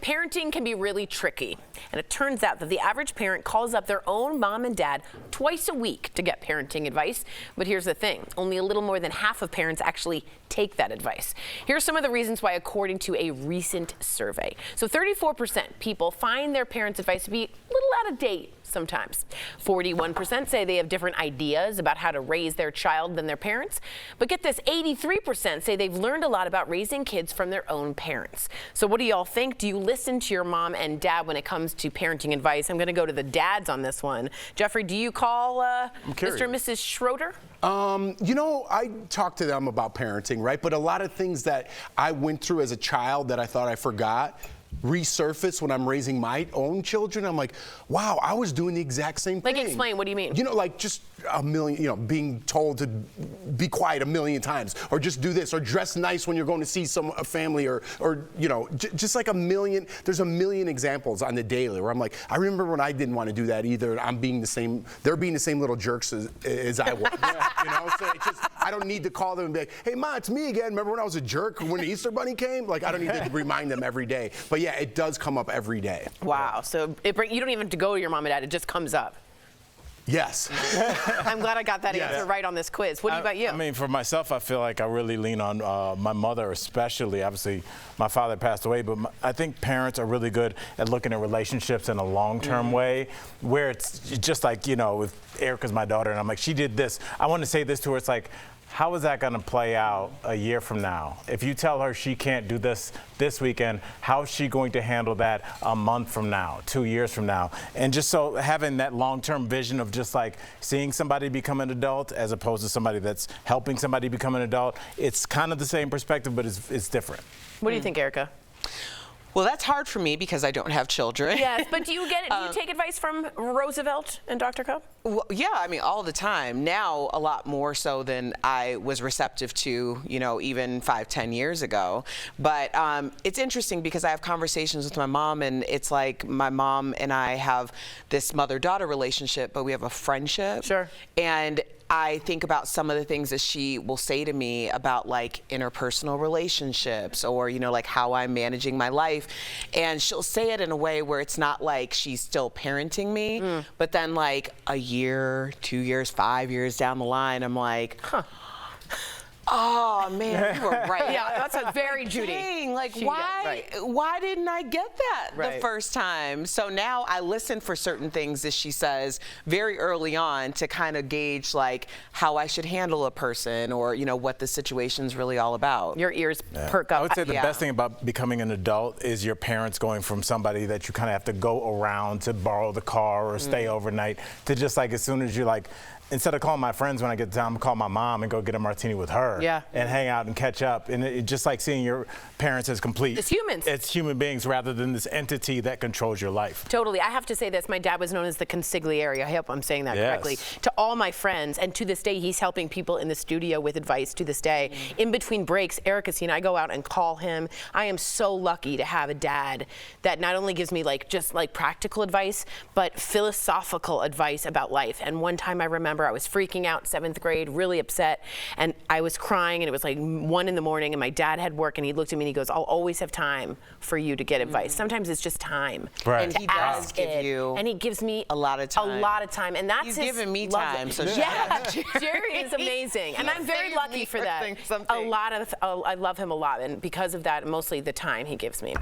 Parenting can be really tricky, and it turns out that the average parent calls up their own mom and dad twice a week to get parenting advice. But here's the thing, only a little more than half of parents actually take that advice. Here are some of the reasons why, according to a recent survey. So 34% people find their parents' advice to be a little out of date sometimes. 41% say they have different ideas about how to raise their child than their parents. But get this, 83% say they've learned a lot about raising kids from their own parents. So what do y'all think? Do you listen to your mom and dad when it comes to parenting advice? I'm going to go to the dads on this one. Jeffrey, do you call Mr. and Mrs. Schroeder? You know, I talk to them about parenting, right? But a lot of things that I went through as a child that I thought I forgot resurface when I'm raising my own children. I'm like, wow, I was doing the exact same thing. Like, explain, what do you mean? You know, like just a million, you know, being told to be quiet a million times, or just do this, or dress nice when you're going to see a family, or you know, just like a million, there's a million examples on the daily where I'm like, I remember when I didn't want to do that either. I'm being the same, they're being the same little jerks as I was. You know, so it's just, I don't need to call them and be like, hey Ma, it's me again. Remember when I was a jerk when the Easter Bunny came? Like, I don't need to remind them every day. But yeah, it does come up every day. Wow, so you don't even have to go to your mom and dad, it just comes up. Yes. I'm glad I got that answer right on this quiz. What about you? I mean, for myself, I feel like I really lean on my mother, especially. Obviously, my father passed away, but I think parents are really good at looking at relationships in a long-term way, where it's just like, you know, with Erica's my daughter, and I'm like, she did this. I want to say this to her. It's like, how is that going to play out a year from now? If you tell her she can't do this weekend, how is she going to handle that a month from now, 2 years from now? And just so having that long-term vision of just like seeing somebody become an adult as opposed to somebody that's helping somebody become an adult, it's kind of the same perspective, but it's different. What do you think, Erica? Well, that's hard for me because I don't have children. Yes, but do you get it? Do you take advice from Roosevelt and Dr. Cup? Well, yeah, I mean, all the time. Now, a lot more so than I was receptive to, you know, even 5-10 years ago. But it's interesting because I have conversations with my mom, and it's like my mom and I have this mother-daughter relationship, but we have a friendship. Sure. And I think about some of the things that she will say to me about like interpersonal relationships, or, you know, like how I'm managing my life. And she'll say it in a way where it's not like she's still parenting me, but then like a year, 2 years, 5 years down the line, I'm like, oh man, you were right. Yeah, that's a very Judy. Dang, like why didn't I get that the first time? So now I listen for certain things that she says very early on to kind of gauge like how I should handle a person, or, you know, what the situation's really all about. Your ears perk up. I would say the best thing about becoming an adult is your parents going from somebody that you kind of have to go around to borrow the car or stay overnight to just like as soon as you like, instead of calling my friends when I get to town, I'm call my mom and go get a martini with her. Yeah. And hang out and catch up. And it's just like seeing your parents as complete. It's humans. It's human beings rather than this entity that controls your life. Totally. I have to say this. My dad was known as the consigliere. I hope I'm saying that correctly. To all my friends. And to this day, he's helping people in the studio with advice to this day. In between breaks, Erica's seen, I go out and call him. I am so lucky to have a dad that not only gives me like just like practical advice, but philosophical advice about life. And one time I remember I was freaking out, 7th grade, really upset, and I was crying, and it was like 1 in the morning, and my dad had work, and he looked at me and he goes, I'll always have time for you to get advice. Sometimes it's just time. Right. And he does give you and he gives me a lot of time. A lot of time, and that's He's giving me time. So yeah, Jerry is amazing, and I'm very lucky for that. I love him a lot, and because of that, mostly the time he gives me.